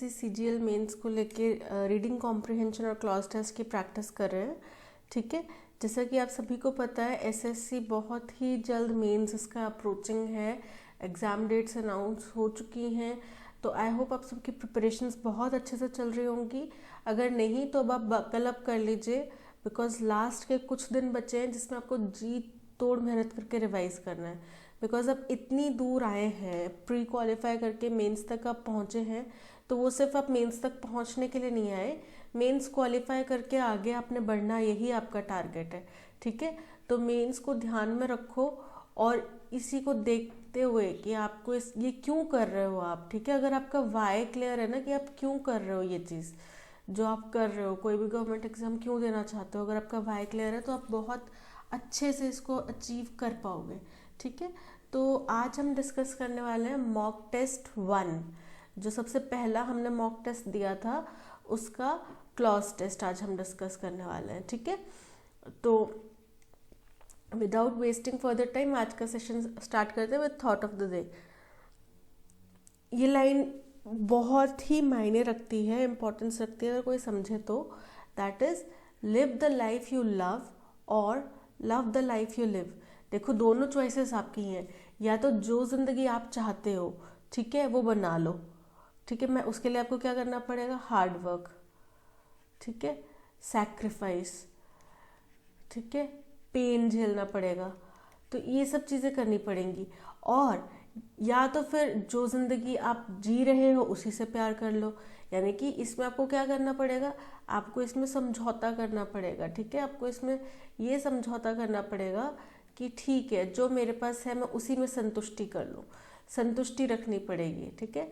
SSC CGL mains को लेके reading comprehension और क्लॉज टेस्ट की प्रैक्टिस कर रहे हैं। ठीक है, जैसा कि आप सभी को पता है एसएससी बहुत ही जल्द मेंस इसका अप्रोचिंग है, एग्ज़ाम डेट्स अनाउंस हो चुकी हैं। तो आई होप आप सबकी प्रिपरेशंस बहुत अच्छे से चल रही होंगी। अगर नहीं तो अब आप बकल अप कर लीजिए, बिकॉज लास्ट के कुछ दिन बचे हैं जिसमें आपको जी तोड़ मेहनत करके रिवाइज करना है। बिकॉज अब इतनी दूर आए हैं, प्री क्वालिफाई करके मेंस तक आप पहुँचे हैं, तो वो सिर्फ आप मेंस तक पहुँचने के लिए नहीं आए, मेंस क्वालिफाई करके आगे आपने बढ़ना, यही आपका टारगेट है। ठीक है, तो मेंस को ध्यान में रखो और इसी को देखते हुए कि आपको ये क्यों कर रहे हो आप। ठीक है, अगर आपका वाई क्लियर है ना कि आप क्यों कर रहे हो ये चीज़ जो आप कर रहे हो, कोई भी गवर्नमेंट एग्जाम क्यों देना चाहते हो, अगर आपका वाई क्लियर है तो आप बहुत अच्छे से इसको अचीव कर पाओगे। ठीक है, तो आज हम डिस्कस करने वाले हैं मॉक टेस्ट 1, जो सबसे पहला हमने मॉक टेस्ट दिया था उसका क्लॉज टेस्ट आज हम डिस्कस करने वाले हैं। ठीक है, तो विदाउट वेस्टिंग फर्दर टाइम आज का सेशन स्टार्ट करते हैं with thought of the day. ये लाइन बहुत ही मायने रखती है, इम्पोर्टेंस रखती है अगर कोई समझे तो। That is live the life you love और love the life you live. देखो दोनों चॉइसेस आपकी हैं, या तो जो ज़िंदगी आप चाहते हो, ठीक है, वो बना लो। ठीक है, मैं उसके लिए आपको क्या करना पड़ेगा, हार्ड वर्क, ठीक है, सैक्रिफाइस, ठीक है, पेन झेलना पड़ेगा, तो ये सब चीज़ें करनी पड़ेंगी। और या तो फिर जो ज़िंदगी आप जी रहे हो उसी से प्यार कर लो, यानी कि इसमें आपको क्या करना पड़ेगा, आपको इसमें समझौता करना पड़ेगा। ठीक है, आपको इसमें ये समझौता करना पड़ेगा कि ठीक है जो मेरे पास है मैं उसी में संतुष्टि कर लूँ, संतुष्टि रखनी पड़ेगी। ठीक है,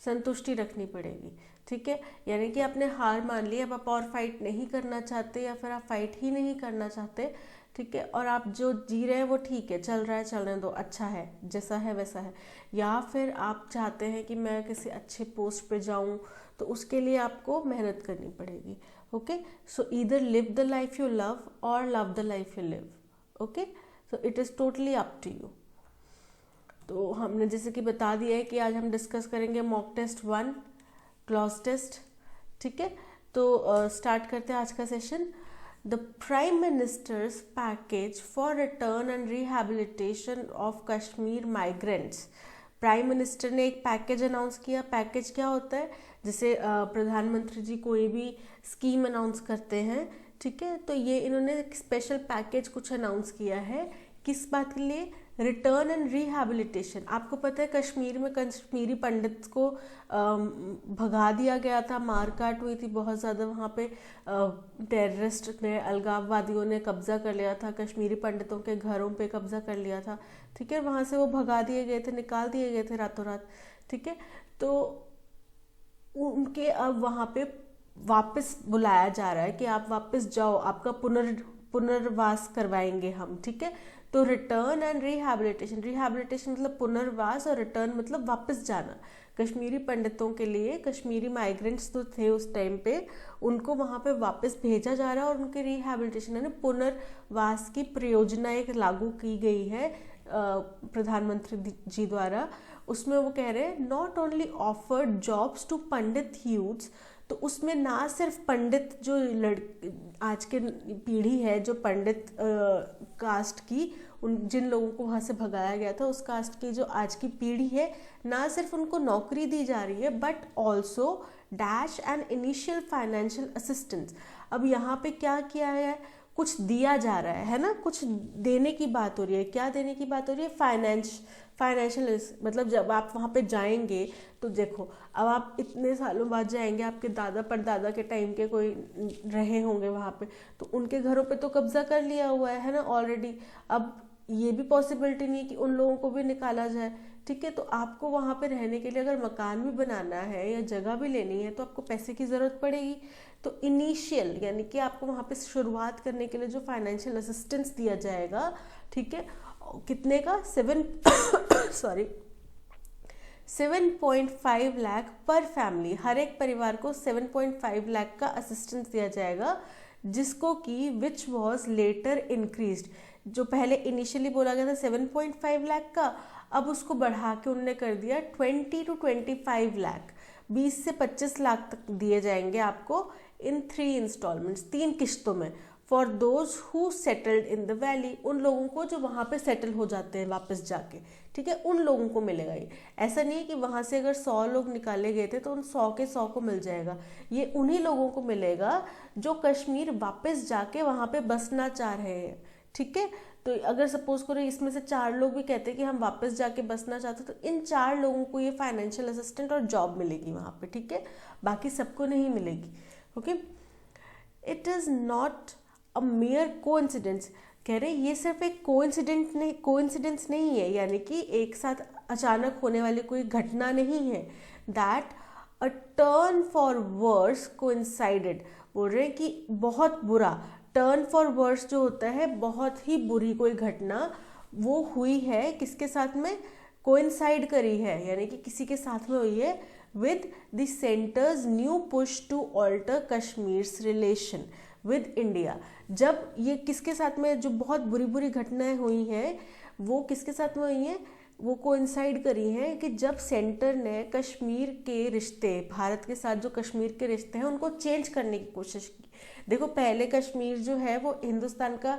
संतुष्टि रखनी पड़ेगी। ठीक है, यानी कि आपने हार मान ली, अब आप और फाइट नहीं करना चाहते या फिर आप फाइट ही नहीं करना चाहते। ठीक है, और आप जो जी रहे हैं वो ठीक है, चल रहा है, चलने दो, अच्छा है, जैसा है वैसा है। या फिर आप चाहते हैं कि मैं किसी अच्छे पोस्ट पे जाऊं, तो उसके लिए आपको मेहनत करनी पड़ेगी। Okay, so either live the life you love और love the life you live. Okay, so it is totally up to you. तो हमने जैसे कि बता दिया है कि आज हम डिस्कस करेंगे मॉक टेस्ट 1, क्लॉज टेस्ट। ठीक है, तो स्टार्ट करते हैं आज का session. The prime minister's package for return and rehabilitation of Kashmir migrants. Prime minister ने एक पैकेज अनाउंस किया। पैकेज क्या होता है, जैसे प्रधानमंत्री जी कोई भी स्कीम अनाउंस करते हैं, ठीक है, तो ये इन्होंने एक स्पेशल पैकेज कुछ अनाउंस किया है। किस बात के लिए, रिटर्न एंड रिहैबिलिटेशन। आपको पता है कश्मीर में कश्मीरी पंडित को भगा दिया गया था, मारकाट हुई थी बहुत ज़्यादा, वहाँ पे टेररिस्ट ने, अलगाववादियों ने कब्जा कर लिया था, कश्मीरी पंडितों के घरों पे कब्जा कर लिया था। ठीक है, वहाँ से वो भगा दिए गए थे, निकाल दिए गए थे रातों रात। ठीक है, तो उनके अब वहाँ पे वापस बुलाया जा रहा है कि आप वापस जाओ, आपका पुनर्वास करवाएंगे हम। ठीक है, तो रिटर्न एंड रिहैबिलिटेशन, रिहैबिलिटेशन मतलब पुनर्वास और रिटर्न मतलब वापस जाना। कश्मीरी पंडितों के लिए, कश्मीरी माइग्रेंट्स तो थे उस टाइम पे, उनको वहाँ पे वापस भेजा जा रहा है और उनके रिहैबिलिटेशन यानी पुनर्वास की परियोजना एक लागू की गई है प्रधानमंत्री जी द्वारा। उसमें वो कह रहे हैं not only offered jobs to Pandit youths, तो उसमें ना सिर्फ पंडित जो आज के पीढ़ी है, जो पंडित कास्ट की, उन जिन लोगों को वहाँ से भगाया गया था उस कास्ट की जो आज की पीढ़ी है, ना सिर्फ उनको नौकरी दी जा रही है but also dash and initial financial assistance. अब यहाँ पे क्या किया है, कुछ दिया जा रहा है ना, कुछ देने की बात हो रही है। क्या देने की बात हो रही है, फाइनेंशियल, मतलब जब आप वहाँ पे जाएंगे तो देखो अब आप इतने सालों बाद जाएंगे, आपके दादा परदादा के टाइम के कोई रहे होंगे वहाँ पे, तो उनके घरों पे तो कब्जा कर लिया हुआ है ना ऑलरेडी। अब ये भी पॉसिबिलिटी नहीं है कि उन लोगों को भी निकाला जाए। ठीक है, तो आपको वहाँ पे रहने के लिए अगर मकान भी बनाना है या जगह भी लेनी है तो आपको पैसे की ज़रूरत पड़ेगी। तो इनिशियल यानी कि आपको वहाँ पे शुरुआत करने के लिए जो फाइनेंशियल असिस्टेंस दिया जाएगा, ठीक है, कितने का 7.5 लाख पर फैमिली, हर एक परिवार को 7.5 लाख का असिस्टेंस दिया जाएगा, जिसको कि विच वॉज लेटर इंक्रीज्ड। जो पहले इनिशियली बोला गया था 7.5 लाख का, अब उसको बढ़ा के उनने कर दिया 20 to 25 लाख, 20 से 25 लाख तक दिए जाएंगे आपको इन 3 इंस्टॉलमेंट्स, 3 किश्तों में, for those who settled in the valley, उन लोगों को जो वहाँ पे सेटल हो जाते हैं वापस जाके, ठीक है, उन लोगों को मिलेगा ये। ऐसा नहीं है कि वहाँ से अगर 100 लोग निकाले गए थे तो उन 100 के 100 को मिल जाएगा, ये उन्हीं लोगों को मिलेगा जो कश्मीर वापस जाके वहाँ पे बसना चाह रहे हैं, ठीक है। तो अगर सपोज करो इसमें से 4 लोग भी कहते हैं कि हम वापस जाके बसना चाहते हैं, तो इन 4 लोगों को ये फाइनेंशियल असिस्टेंट और जॉब मिलेगी वहाँ पे, ठीक है, बाकी सबको नहीं मिलेगी। Okay, it is not a mayor coincidence, कह रहे ये सिर्फ एक कोइंसिडेंस नहीं है, यानी कि एक साथ अचानक होने वाली कोई घटना नहीं है। That a turn for worse coincided, बोल रहे हैं कि बहुत बुरा टर्न फॉर वर्स जो होता है, बहुत ही बुरी कोई घटना वो हुई है, किसके साथ में, कोइंसाइड करी है, यानी कि किसी के साथ में हुई है with the centre's new push to alter Kashmir's relation with India. जब ये किसके साथ में जो बहुत बुरी बुरी घटनाएं हुई हैं वो किसके साथ में हुई हैं, वो कोइंसाइड करी हैं कि जब सेंटर ने कश्मीर के रिश्ते, भारत के साथ जो कश्मीर के रिश्ते हैं उनको चेंज करने की कोशिश की। देखो पहले कश्मीर जो है वो हिंदुस्तान का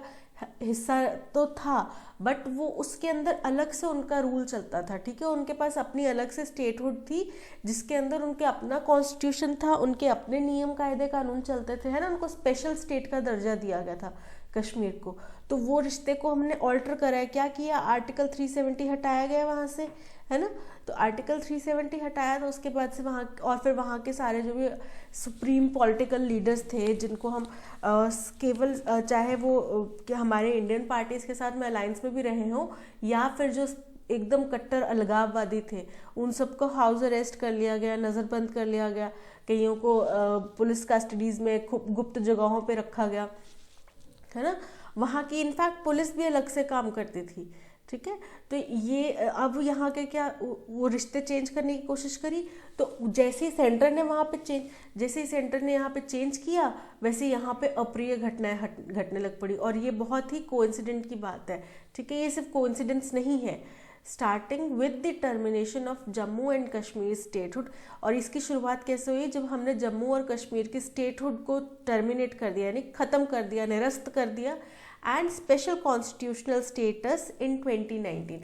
हिस्सा तो था, बट वो उसके अंदर अलग से उनका रूल चलता था, ठीक है, उनके पास अपनी अलग से स्टेटहुड थी जिसके अंदर उनके अपना कॉन्स्टिट्यूशन था, उनके अपने नियम कायदे कानून चलते थे, है ना, उनको स्पेशल स्टेट का दर्जा दिया गया था कश्मीर को। तो वो रिश्ते को हमने ऑल्टर करा है, क्या किया, आर्टिकल 370 हटाया गया वहाँ से, है ना, तो आर्टिकल 370 हटाया, तो उसके बाद से वहाँ और फिर वहाँ के सारे जो भी सुप्रीम पॉलिटिकल लीडर्स थे जिनको हम केवल चाहे वो कि हमारे इंडियन पार्टीज के साथ में अलायंस में भी रहे हों या फिर जो एकदम कट्टर अलगाववादी थे, उन सबको हाउस अरेस्ट कर लिया गया, नज़रबंद कर लिया गया, कईयों को पुलिस कस्टडीज में गुप्त जगहों पे रखा गया, है ना, वहाँ की इनफैक्ट पुलिस भी अलग से काम करती थी, ठीक है। तो ये अब यहाँ के क्या वो रिश्ते चेंज करने की कोशिश करी, तो जैसे ही सेंटर ने वहाँ पे जैसे ही सेंटर ने यहाँ पे चेंज किया, वैसे यहाँ पे अप्रिय घटनाएं घटने लग पड़ी, और ये बहुत ही कोइंसिडेंट की बात है, ठीक है, ये सिर्फ कोइंसिडेंस नहीं है। Starting with the termination of Jammu and Kashmir statehood, और इसकी शुरुआत कैसे हुई, जब हमने जम्मू और कश्मीर की स्टेटहुड को टर्मिनेट कर दिया, यानी ख़त्म कर दिया, निरस्त कर दिया, and special constitutional status in 2019।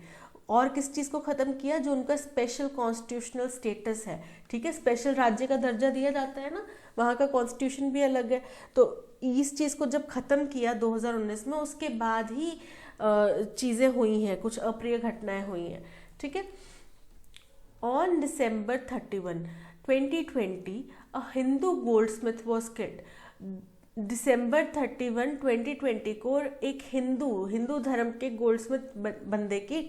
और किस चीज़ को ख़त्म किया, जो उनका स्पेशल कॉन्स्टिट्यूशनल स्टेटस है, ठीक है, स्पेशल राज्य का दर्जा दिया जाता है ना, वहाँ का कॉन्स्टिट्यूशन भी अलग है। तो इस चीज़ को जब ख़त्म किया 2019 में, उसके बाद ही चीज़ें हुई हैं, कुछ अप्रिय घटनाएं हुई हैं, ठीक है। On December 31, 2020 a Hindu Goldsmith was killed. December 31, 2020 को एक हिंदू धर्म के गोल्डस्मिथ बंदे की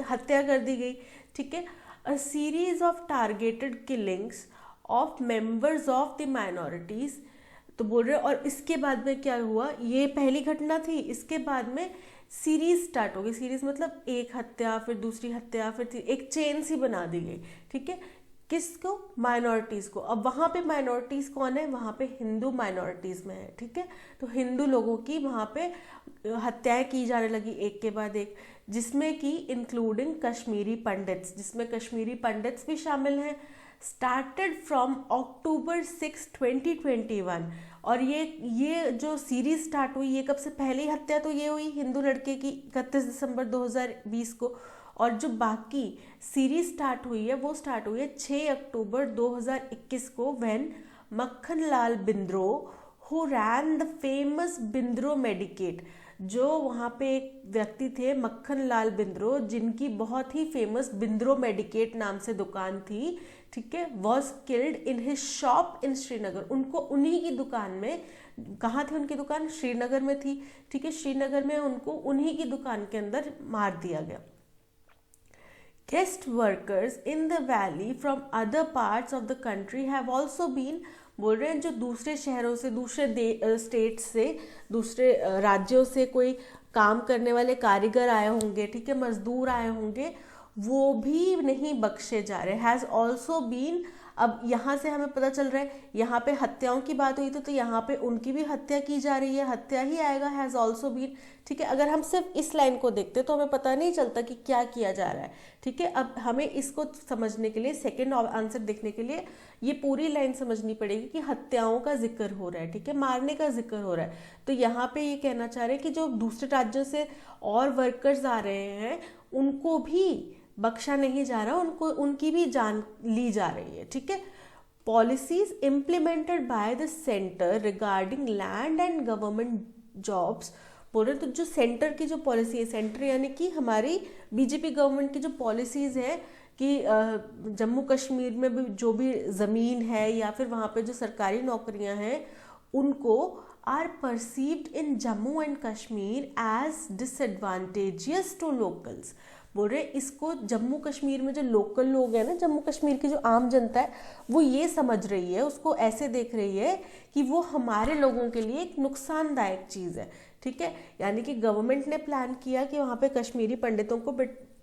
हत्या कर दी गई, ठीक है। A series of targeted killings of members of the minorities, तो बोल रहे, और इसके बाद में क्या हुआ, ये पहली घटना थी, इसके बाद में सीरीज स्टार्ट हो गई। सीरीज मतलब एक हत्या, फिर दूसरी हत्या, फिर एक चेन सी बना दी गई, ठीक है, किसको, माइनॉरिटीज को। अब वहाँ पे माइनॉरिटीज कौन है, वहाँ पे हिंदू माइनॉरिटीज में है, ठीक है, तो हिंदू लोगों की वहाँ पे हत्याएं की जाने लगी एक के बाद एक, जिसमें कि इंक्लूडिंग कश्मीरी पंडित्स, जिसमें कश्मीरी पंडित्स भी शामिल हैं। स्टार्टेड फ्रॉम October 6, 2021, और ये जो सीरीज स्टार्ट हुई, ये कब से, पहली हत्या तो ये हुई हिंदू लड़के की 31 दिसंबर 2020 को, और जो बाकी सीरीज स्टार्ट हुई है वो स्टार्ट हुई है 6 अक्टूबर 2021 को, when Makhan Lal Bindroo who ran the famous Bindroo medicate, जो वहाँ पे एक व्यक्ति थे मक्खन लाल बिंद्रो, जिनकी बहुत ही फेमस बिंद्रो मेडिकेट नाम से दुकान थी, ठीक है, was killed in his shop in Srinagar. उनको उन्हीं की दुकान में, कहाँ थी उनकी दुकान, श्रीनगर में थी, ठीक है, श्रीनगर में उनको उन्हीं की दुकान के अंदर मार दिया गया। Guest workers in the valley from other parts of the country have also been, बोल रहे हैं जो दूसरे शहरों से, दूसरे स्टेट से, दूसरे राज्यों से कोई काम करने वाले कारीगर आए होंगे, ठीक है, मजदूर आए होंगे, वो भी नहीं बख्शे जा रहे। हैज़ ऑल्सो बीन अब यहाँ से हमें पता चल रहा है, यहाँ पे हत्याओं की बात हुई थी तो यहाँ पे उनकी भी हत्या की जा रही है, हत्या ही आएगा, हैज़ ऑल्सो बीन। ठीक है, अगर हम सिर्फ इस लाइन को देखते तो हमें पता नहीं चलता कि क्या किया जा रहा है। ठीक है, अब हमें इसको समझने के लिए, सेकेंड आंसर देखने के लिए ये पूरी लाइन समझनी पड़ेगी कि हत्याओं का जिक्र हो रहा है, ठीक है, मारने का जिक्र हो रहा है। तो यहाँ पे ये कहना चाह रहे हैं कि जो दूसरे राज्यों से और वर्कर्स आ रहे हैं उनको भी बख्शा नहीं जा रहा, उनको उनकी भी जान ली जा रही है। ठीक है, policies implemented by the centre regarding land and government jobs. बोल रहे तो जो सेंटर की जो पॉलिसी है, सेंटर यानी कि हमारी बीजेपी गवर्नमेंट की जो पॉलिसीज है कि जम्मू कश्मीर में भी जो भी ज़मीन है या फिर वहाँ पे जो सरकारी नौकरियाँ हैं उनको are perceived in Jammu and Kashmir as disadvantageous to locals. बोल रहे इसको जम्मू कश्मीर में जो लोकल लोग हैं ना, जम्मू कश्मीर की जो आम जनता है वो ये समझ रही है, उसको ऐसे देख रही है कि वो हमारे लोगों के लिए एक नुकसानदायक चीज़ है। ठीक है, यानी कि गवर्नमेंट ने प्लान किया कि वहाँ पे कश्मीरी पंडितों को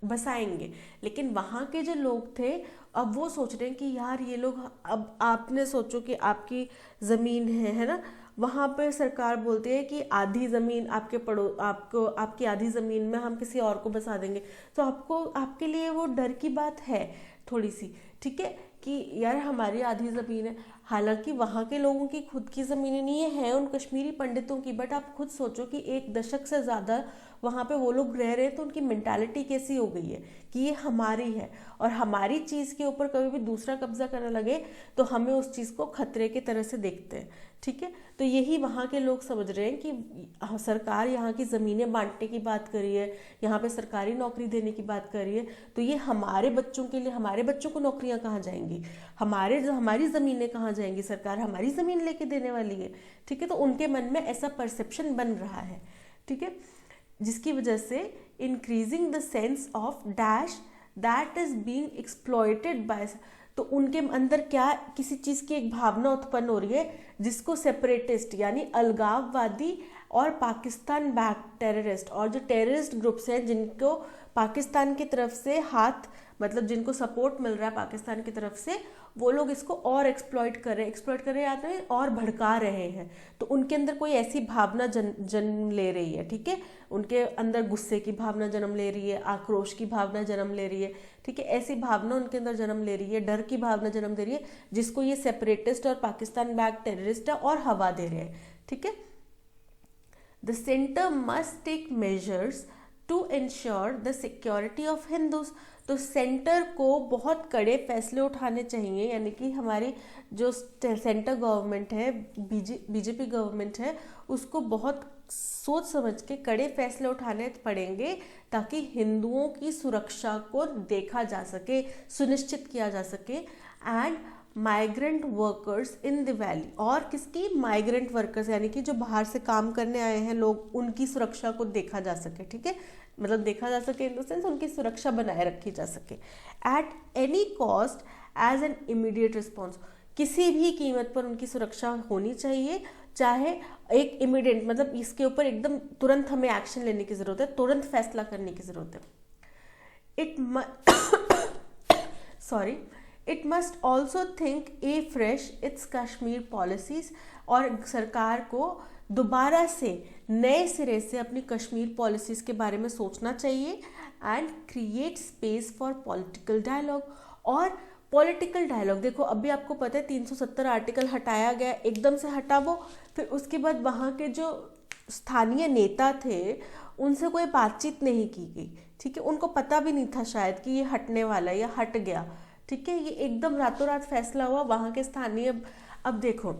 बसाएंगे, लेकिन वहाँ के जो लोग थे अब वो सोच रहे हैं कि यार ये लोग, अब आपने सोचो कि आपकी ज़मीन है ना, वहाँ पे सरकार बोलती है कि आधी ज़मीन आपकी आधी ज़मीन में हम किसी और को बसा देंगे, तो आपके लिए वो डर की बात है थोड़ी सी। ठीक है, कि यार हमारी आधी ज़मीन है, हालांकि वहाँ के लोगों की खुद की ज़मीनें नहीं है उन कश्मीरी पंडितों की, बट आप खुद सोचो कि 1 दशक से ज़्यादा वहाँ पे वो लोग रह रहे हैं तो उनकी मेंटालिटी कैसी हो गई है कि ये हमारी है, और हमारी चीज़ के ऊपर कभी भी दूसरा कब्जा करने लगे तो हमें उस चीज़ को खतरे की तरह से देखते हैं। ठीक है, तो यही वहाँ के लोग समझ रहे हैं कि सरकार यहाँ की ज़मीनें बांटने की बात कर रही है, यहाँ पे सरकारी नौकरी देने की बात कर रही है, तो ये हमारे बच्चों के लिए, हमारे बच्चों को नौकरियाँ कहाँ जाएंगी, हमारी ज़मीनें कहाँ जाएंगी, सरकार हमारी ज़मीन लेके देने वाली है। ठीक है, तो उनके मन में ऐसा परसेप्शन बन रहा है। ठीक है, जिसकी वजह से increasing the sense of dash that is being exploited by, तो उनके अंदर क्या किसी चीज़ की एक भावना उत्पन्न हो रही है जिसको सेपरेटिस्ट यानी अलगाववादी और पाकिस्तान बैक टेररिस्ट, और जो टेररिस्ट ग्रुप्स हैं जिनको पाकिस्तान की तरफ से हाथ, मतलब जिनको सपोर्ट मिल रहा है पाकिस्तान की तरफ से, वो लोग इसको और एक्सप्लॉइट कर रहे आते हैं और भड़का रहे हैं। तो उनके अंदर कोई ऐसी भावना जन्म ले रही है। ठीक है, उनके अंदर गुस्से की भावना जन्म ले रही है, आक्रोश की भावना जन्म ले रही है। ठीक है, ऐसी भावना उनके अंदर जन्म ले रही है, डर की भावना जन्म दे रही है, जिसको ये सेपरेटिस्ट और पाकिस्तान बैक टेररिस्ट है और हवा दे रहे हैं। ठीक है, the centre must take measures to ensure the security of Hindus. तो सेंटर को बहुत कड़े फैसले उठाने चाहिए, यानी कि हमारी जो सेंटर गवर्नमेंट है, बीजेपी गवर्नमेंट है, उसको बहुत सोच समझ के कड़े फैसले उठाने पड़ेंगे ताकि हिंदुओं की सुरक्षा को देखा जा सके, सुनिश्चित किया जा सके। And migrant workers in the valley, और किसकी, माइग्रेंट वर्कर्स यानी कि जो बाहर से काम करने आए हैं लोग, उनकी सुरक्षा को देखा जा सके। ठीक है, मतलब देखा जा सके इन द सेंस उनकी सुरक्षा बनाए रखी जा सके। At any cost as an immediate response, किसी भी कीमत पर उनकी सुरक्षा होनी चाहिए, चाहे एक इमीडिएट, मतलब इसके ऊपर एकदम तुरंत हमें एक्शन लेने की जरूरत है, तुरंत फैसला करने की जरूरत है। It must also think A fresh it's Kashmir policies, और सरकार को दोबारा से नए सिरे से अपनी कश्मीर पॉलिसीज़ के बारे में सोचना चाहिए। And create space for political dialogue, और पॉलिटिकल डायलॉग, देखो अभी आपको पता है 370 आर्टिकल हटाया गया, एकदम से हटा वो, फिर उसके बाद वहाँ के जो स्थानीय नेता थे उनसे कोई बातचीत नहीं की गई। ठीक है, उनको पता भी नहीं था शायद कि ये हटने वाला है या हट गया। ठीक है, ये एकदम रातों रात फैसला हुआ वहाँ के स्थानीय। अब देखो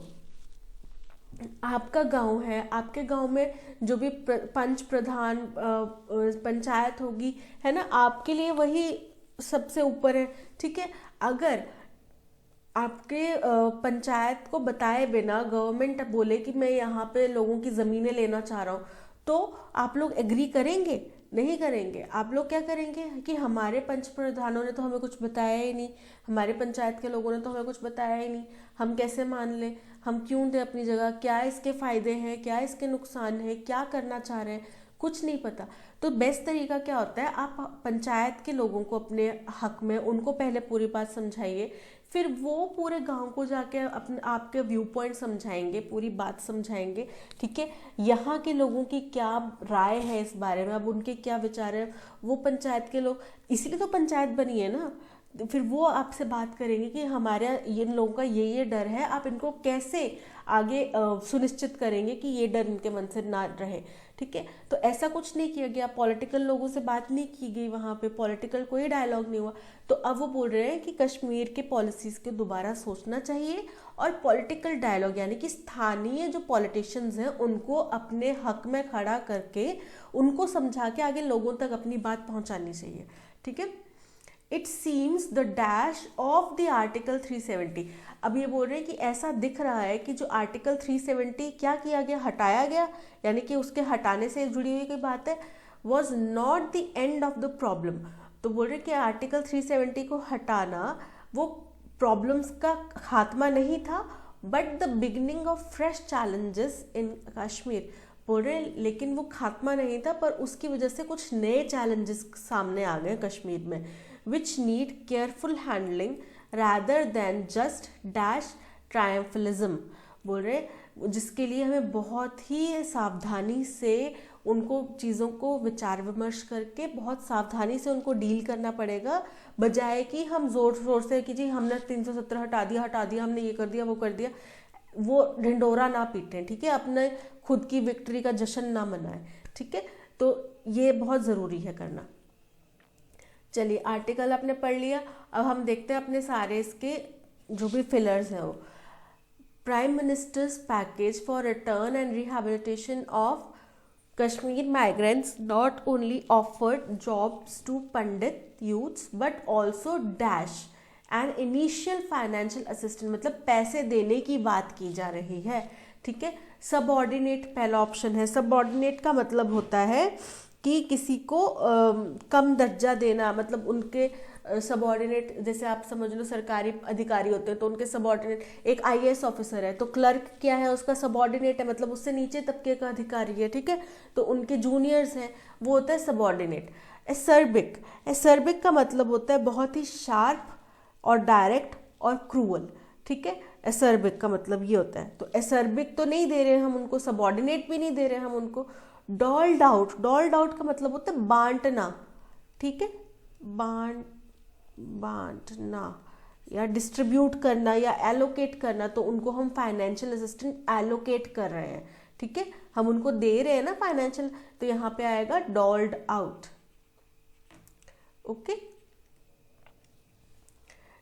आपका गांव है, आपके गांव में जो भी पंच प्रधान पंचायत होगी, है ना, आपके लिए वही सबसे ऊपर है। ठीक है, अगर आपके पंचायत को बताए बिना गवर्नमेंट बोले कि मैं यहाँ पे लोगों की ज़मीनें लेना चाह रहा हूँ, तो आप लोग एग्री करेंगे? नहीं करेंगे। आप लोग क्या करेंगे कि हमारे पंच प्रधानों ने तो हमें कुछ बताया ही नहीं, हमारे पंचायत के लोगों ने तो हमें कुछ बताया ही नहीं, हम कैसे मान लें, हम क्यों दें अपनी जगह, क्या इसके फ़ायदे हैं, क्या इसके नुकसान है, क्या करना चाह रहे हैं, कुछ नहीं पता। तो बेस्ट तरीका क्या होता है, आप पंचायत के लोगों को अपने हक में उनको पहले पूरी बात समझाइए, फिर वो पूरे गांव को जाके अपने आपके व्यू पॉइंट समझाएंगे, पूरी बात समझाएंगे, ठीक है। यहाँ के लोगों की क्या राय है इस बारे में, अब उनके क्या विचार है, वो पंचायत के लोग, इसीलिए तो पंचायत बनी है ना। तो फिर वो आपसे बात करेंगे कि हमारे इन लोगों का ये डर है, आप इनको कैसे आगे सुनिश्चित करेंगे कि ये डर इनके मन से ना रहे, ठीक है। तो ऐसा कुछ नहीं किया गया, पॉलिटिकल लोगों से बात नहीं की गई, वहाँ पे पॉलिटिकल कोई डायलॉग नहीं हुआ। तो अब वो बोल रहे हैं कि कश्मीर के पॉलिसीज़ को दोबारा सोचना चाहिए, और पॉलिटिकल डायलॉग यानी कि स्थानीय जो पॉलिटिशियंस हैं उनको अपने हक में खड़ा करके उनको समझा के आगे लोगों तक अपनी बात पहुँचानी चाहिए, ठीक है। It seems the dash of the article 370। अब ये बोल रहे हैं कि ऐसा दिख रहा है कि जो आर्टिकल 370 क्या किया गया, हटाया गया, यानी कि उसके हटाने से जुड़ी हुई कोई बात है, was not the end of the problem. तो बोल रहे कि आर्टिकल 370 को हटाना वो प्रॉब्लम्स का खात्मा नहीं था, but the beginning of fresh challenges in Kashmir. बोल रहे लेकिन वो खात्मा नहीं था, पर उसकी वजह से कुछ नए चैलेंजेस सामने आ गए कश्मीर में, which need careful handling rather than just dash triumphalism। बोल रहे जिसके लिए हमें बहुत ही सावधानी से उनको चीज़ों को विचार विमर्श करके बहुत सावधानी से उनको डील करना पड़ेगा, बजाय कि हम जोर शोर से कि जी हमने 370 हटा दिया, हमने ये कर दिया वो कर दिया, वो ढिंडोरा ना पीटें, ठीक है, अपने खुद की विक्ट्री का जश्न ना मनाएं, ठीक है। तो ये बहुत ज़रूरी है करना। चलिए आर्टिकल आपने पढ़ लिया, अब हम देखते हैं अपने सारे इसके जो भी फिलर्स हैं वो। Prime minister's package for return and rehabilitation of Kashmir migrants not only offered jobs to Pandit youths but also dash and initial financial assistance, मतलब पैसे देने की बात की जा रही है, ठीक है। सबऑर्डिनेट पहला ऑप्शन है। सबऑर्डिनेट का मतलब होता है कि किसी को कम दर्जा देना, मतलब उनके सबऑर्डिनेट, जैसे आप समझ लो सरकारी अधिकारी होते हैं तो उनके सबऑर्डिनेट, एक आईएएस ऑफिसर है तो क्लर्क क्या है, उसका सबऑर्डिनेट है, मतलब उससे नीचे तबके का अधिकारी है, ठीक है। तो उनके जूनियर्स हैं, वो होता है सबऑर्डिनेट। एसर्बिक, एसर्बिक का मतलब होता है बहुत ही शार्प और डायरेक्ट और क्रूअल, ठीक है। एसर्बिक का मतलब ये होता है। तो एसर्बिक तो नहीं दे रहे हम उनको, सबऑर्डिनेट भी नहीं दे रहे हम उनको। डॉल्ड आउट, डॉल्ड आउट का मतलब होता है बांटना, ठीक है, बांटना या डिस्ट्रीब्यूट करना या एलोकेट करना, तो उनको हम फाइनेंशियल असिस्टेंट एलोकेट कर रहे हैं, ठीक है, हम उनको दे रहे हैं ना फाइनेंशियल, तो यहाँ पे आएगा डॉल्ड आउट। ओके,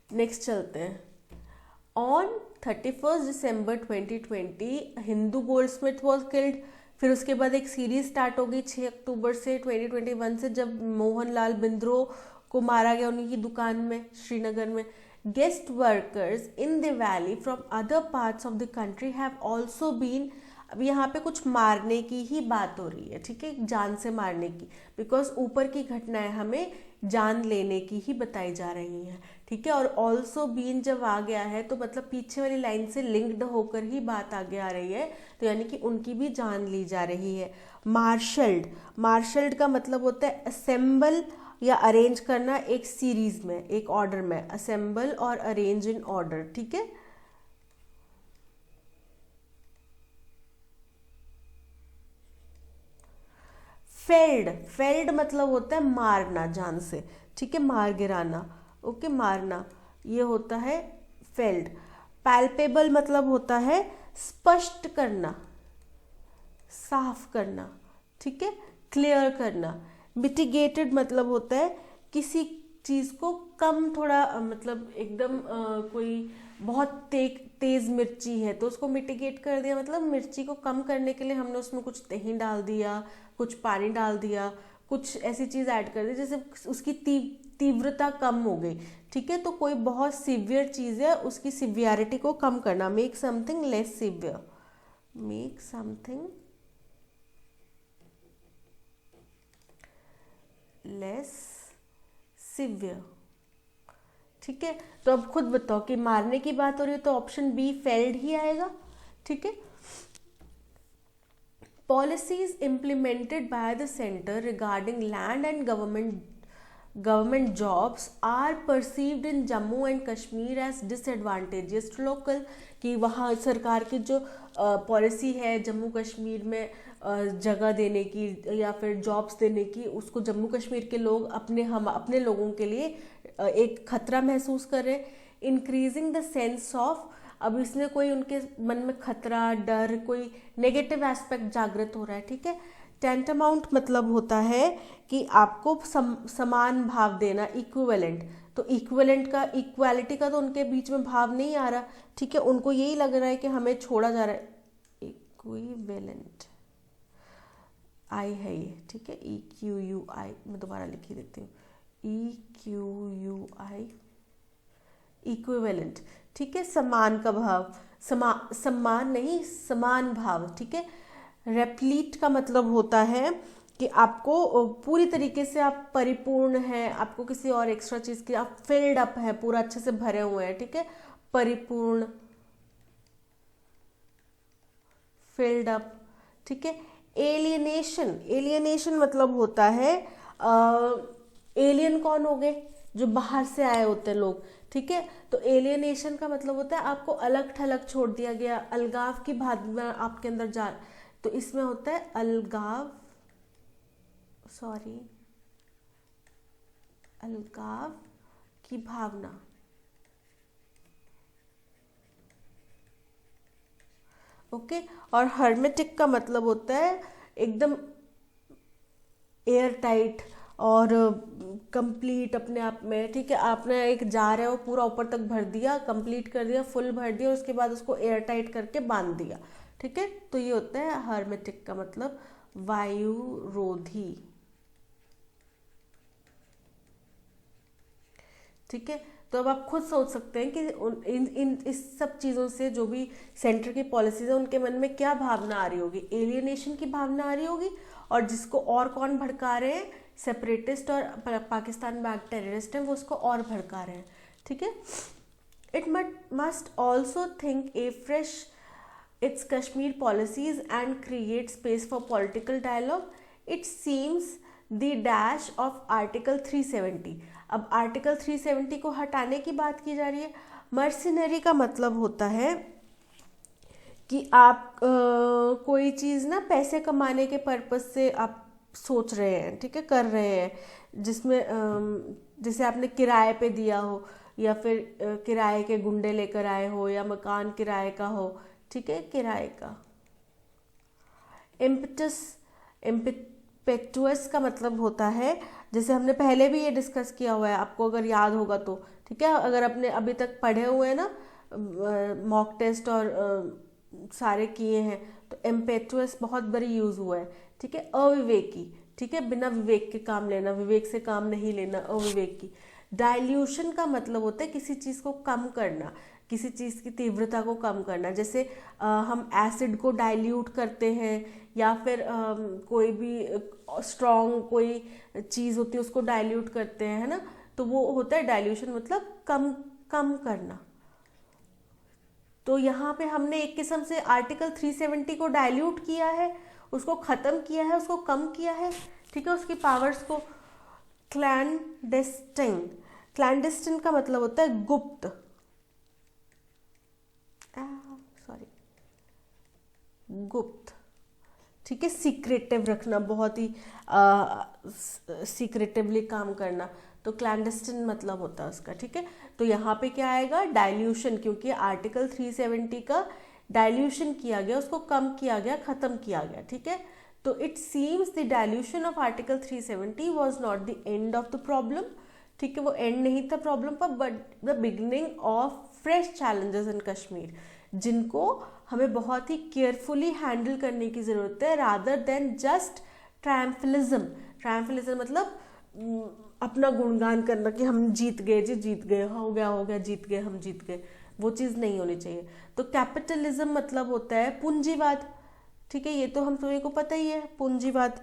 नेक्स्ट चलते हैं। On 31 December 2020 Hindu Goldsmith was killed. फिर उसके बाद एक सीरीज स्टार्ट हो गई 6 अक्टूबर से 2021 से, जब मोहनलाल बिंद्रो को मारा गया उन्हीं की दुकान में श्रीनगर में। Guest workers in the valley from other parts of the country have also been, अब यहाँ पे कुछ मारने की ही बात हो रही है, ठीक है, जान से मारने की, बिकॉज ऊपर की घटनाएं हमें जान लेने की ही बताई जा रही हैं, ठीक है। और ऑल्सो बीन जब आ गया है तो मतलब पीछे वाली लाइन से लिंक्ड होकर ही बात आगे आ रही है, तो यानी कि उनकी भी जान ली जा रही है। मार्शल्ड, मार्शल्ड का मतलब होता है असेंबल या अरेंज करना एक सीरीज में, एक ऑर्डर में, असेंबल और अरेंज इन ऑर्डर, ठीक है। फेल्ड, फेल्ड मतलब होता है मारना जान से, ठीक है, मार गिराना, ओके, मारना, ये होता है फेल्ड। पैल्पेबल मतलब होता है स्पष्ट करना, साफ करना, ठीक है, क्लियर करना। मिटिगेटेड मतलब होता है किसी चीज़ को कम थोड़ा, मतलब एकदम कोई बहुत तेज मिर्ची है तो उसको मिटिगेट कर दिया, मतलब मिर्ची को कम करने के लिए हमने उसमें कुछ दही डाल दिया, कुछ पानी डाल दिया, कुछ ऐसी चीज़ ऐड कर दी जैसे उसकी तीव्रता कम हो गई, ठीक है। तो कोई बहुत सीवियर चीज़ है उसकी सीवियरिटी को कम करना, make something less severe, make something less severe, ठीक है। तो अब खुद बताओ कि मारने की बात हो रही है तो ऑप्शन बी फेल्ड ही आएगा, ठीक है। policies implemented by the center regarding land and government jobs are perceived in Jammu and Kashmir as disadvantageous to local, कि वहाँ सरकार की जो पॉलिसी है जम्मू कश्मीर में जगह देने की या फिर जॉब्स देने की, उसको जम्मू कश्मीर के लोग अपने लोगों के लिए एक खतरा महसूस कर रहे हैं. इंक्रीजिंग द सेंस ऑफ, अब इसमें कोई उनके मन में खतरा, डर, कोई नेगेटिव एस्पेक्ट जागृत हो रहा है. ठीक है. टेंटामाउंट मतलब होता है कि आपको समान भाव देना, इक्विवेलेंट. तो इक्विवेलेंट का, इक्वालिटी का तो उनके बीच में भाव नहीं आ रहा. ठीक है. उनको यही लग रहा है कि हमें छोड़ा जा रहा है. इक्विवेलेंट आई है ये. ठीक है. EQUI, मैं दोबारा लिख ही देती हूँ. EQUI, equivalent. ठीक है. समान का भाव, सम्मान नहीं, समान भाव. ठीक है. रेप्लीट का मतलब होता है कि आपको पूरी तरीके से आप परिपूर्ण हैं, आपको किसी और एक्स्ट्रा चीज की, आप फिल्ड अप है, पूरा अच्छे से भरे हुए हैं. ठीक है. परिपूर्ण, फिल्ड अप. ठीक है. एलियनेशन, एलियनेशन मतलब होता है एलियन कौन हो गए, जो बाहर से आए होते हैं लोग. ठीक है. तो एलियनेशन का मतलब होता है आपको अलग थलग छोड़ दिया गया, अलगाव की भावना आपके अंदर जा. तो इसमें होता है अलगाव की भावना. ओके. और हर्मेटिक का मतलब होता है एकदम एयर टाइट और कंप्लीट अपने आप में. ठीक है. आपने एक जार है वो पूरा ऊपर तक भर दिया, कंप्लीट कर दिया, फुल भर दिया, उसके बाद उसको एयर टाइट करके बांध दिया. ठीक है. तो ये होता है हर्मेटिक का मतलब वायुरोधी. ठीक है. तो अब आप खुद सोच सकते हैं कि इस सब चीज़ों से जो भी सेंटर की पॉलिसीज है उनके मन में क्या भावना आ रही होगी. एलियनेशन की भावना आ रही होगी. और जिसको और कौन भड़का रहे हैं, सेपरेटिस्ट और पाकिस्तान बैक टेररिस्ट हैं, वो उसको और भड़का रहे हैं. ठीक है. It must also think A fresh its Kashmir policies and create space for political dialogue. It seems the dash of Article 370. अब Article 370 को हटाने की बात की जा रही है. मर्सिनरी का मतलब होता है कि आप कोई चीज़ ना पैसे कमाने के पर्पज से आप सोच रहे हैं. ठीक है. कर रहे हैं, जिसमें जैसे आपने किराए पे दिया हो, या फिर किराए के गुंडे लेकर आए हो, या मकान किराए का हो. ठीक है. किराए का. इम्पेटुअस का मतलब होता है, जैसे हमने पहले भी ये डिस्कस किया हुआ है, आपको अगर याद होगा तो. ठीक है. अगर आपने अभी तक पढ़े हुए हैं ना, मॉक टेस्ट और सारे किए हैं, तो इम्पेटुअस बहुत बड़ी यूज हुआ है. ठीक है. अविवेकी. ठीक है. बिना विवेक के काम लेना, विवेक से काम नहीं लेना, अविवेकी. डाइल्यूशन का मतलब होता है किसी चीज़ को कम करना, किसी चीज़ की तीव्रता को कम करना. जैसे हम एसिड को डाइल्यूट करते हैं, या फिर कोई भी स्ट्रॉन्ग कोई चीज़ होती है उसको डाइल्यूट करते हैं, है ना. तो वो होता है डाइल्यूशन, मतलब कम करना. तो यहाँ पे हमने एक किस्म से आर्टिकल 370 को डाइल्यूट किया है, उसको ख़त्म किया है, उसको कम किया है. ठीक है. उसकी पावर्स को. क्लैंडेस्टिन, क्लैंडेस्टिन का मतलब होता है गुप्त, गुप्त. ठीक है. सीक्रेटिव रखना, बहुत ही सीक्रेटिवली काम करना. तो क्लैंडेस्टिन मतलब होता है उसका. ठीक है. तो यहाँ पे क्या आएगा, डाइल्यूशन, क्योंकि आर्टिकल 370 का डाइल्यूशन किया गया, उसको कम किया गया, खत्म किया गया. ठीक है. तो it seems the dilution of article 370 was not the end of the problem. ठीक है. वो एंड नहीं था प्रॉब्लम का, but the beginning of fresh challenges in Kashmir, जिनको हमें बहुत ही केयरफुली हैंडल करने की ज़रूरत है, रादर देन जस्ट ट्रायम्फलिज्म. ट्रायम्फलिज्म मतलब अपना गुणगान करना कि हम जीत गए जी, जीत गए, हो गया, जीत गए, हम जीत गए. वो चीज़ नहीं होनी चाहिए. तो कैपिटलिज्म मतलब होता है पूंजीवाद. ठीक है. ये तो हम सभी को पता ही है, पूंजीवाद.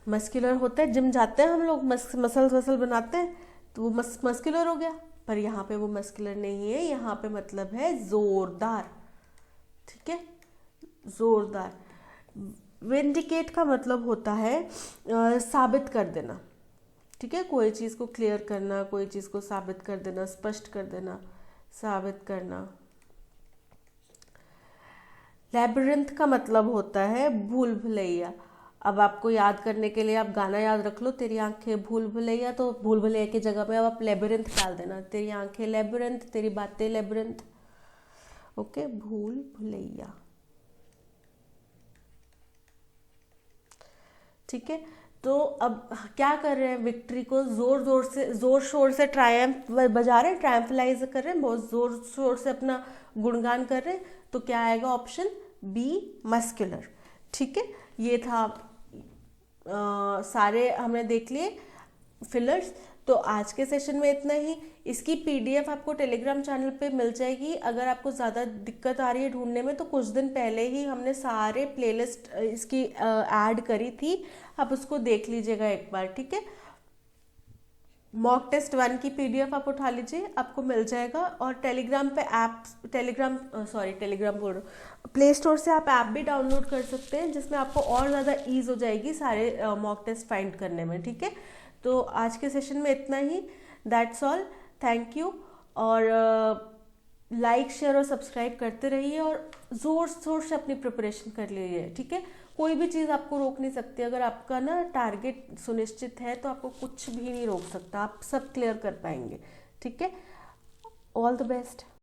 मस्कुलर होता है, जिम जाते हैं हम लोग, मसल बनाते हैं, तो वो मस्कुलर हो गया, पर यहाँ पे वो मस्कुलर नहीं है, यहाँ पे मतलब है जोरदार, ठीक है, जोरदार। विंडिकेट का मतलब होता है साबित कर देना, ठीक है, कोई चीज़ को क्लियर करना, कोई चीज़ को साबित कर देना, स्पष्ट कर देना, साबित करना। लैबिरिंथ का मतलब होता है भूल भुलैया। अब आपको याद करने के लिए आप गाना याद रख लो, तेरी आंखें भूल भुलैया, तो भूल भुलैया की जगह पे अब आप लैबिरिंथ डाल देना, तेरी आंखें लैबिरिंथ, तेरी बातें लैबिरिंथ, ओके, भूल भुलैया, ठीक है। तो अब क्या कर रहे हैं, विक्ट्री को जोर शोर से ट्रायम्फ बजा रहे हैं, ट्रायम्फलाइज कर रहे हैं, बहुत जोर शोर से अपना गुणगान कर रहे हैं। तो क्या आएगा, ऑप्शन बी, मस्कुलर, ठीक है। ये था सारे हमने देख लिए फिलर्स। तो आज के सेशन में इतना ही। इसकी पीडीएफ आपको टेलीग्राम चैनल पे मिल जाएगी। अगर आपको ज़्यादा दिक्कत आ रही है ढूंढने में, तो कुछ दिन पहले ही हमने सारे प्लेलिस्ट इसकी ऐड करी थी, आप उसको देख लीजिएगा एक बार, ठीक है। मॉक टेस्ट 1 की पीडीएफ आप उठा लीजिए, आपको मिल जाएगा। और टेलीग्राम पे ऐप, टेलीग्राम बोल रहा हूँ, प्ले स्टोर से आप ऐप भी डाउनलोड कर सकते हैं, जिसमें आपको और ज़्यादा ईज हो जाएगी सारे मॉक टेस्ट फाइंड करने में, ठीक है। तो आज के सेशन में इतना ही, दैट्स ऑल, थैंक यू। और लाइक, शेयर और सब्सक्राइब करते रहिए, और ज़ोर शोर से अपनी प्रिपरेशन कर लीजिए, ठीक है। कोई भी चीज़ आपको रोक नहीं सकती। अगर आपका ना टारगेट सुनिश्चित है तो आपको कुछ भी नहीं रोक सकता, आप सब क्लियर कर पाएंगे, ठीक है। All the best.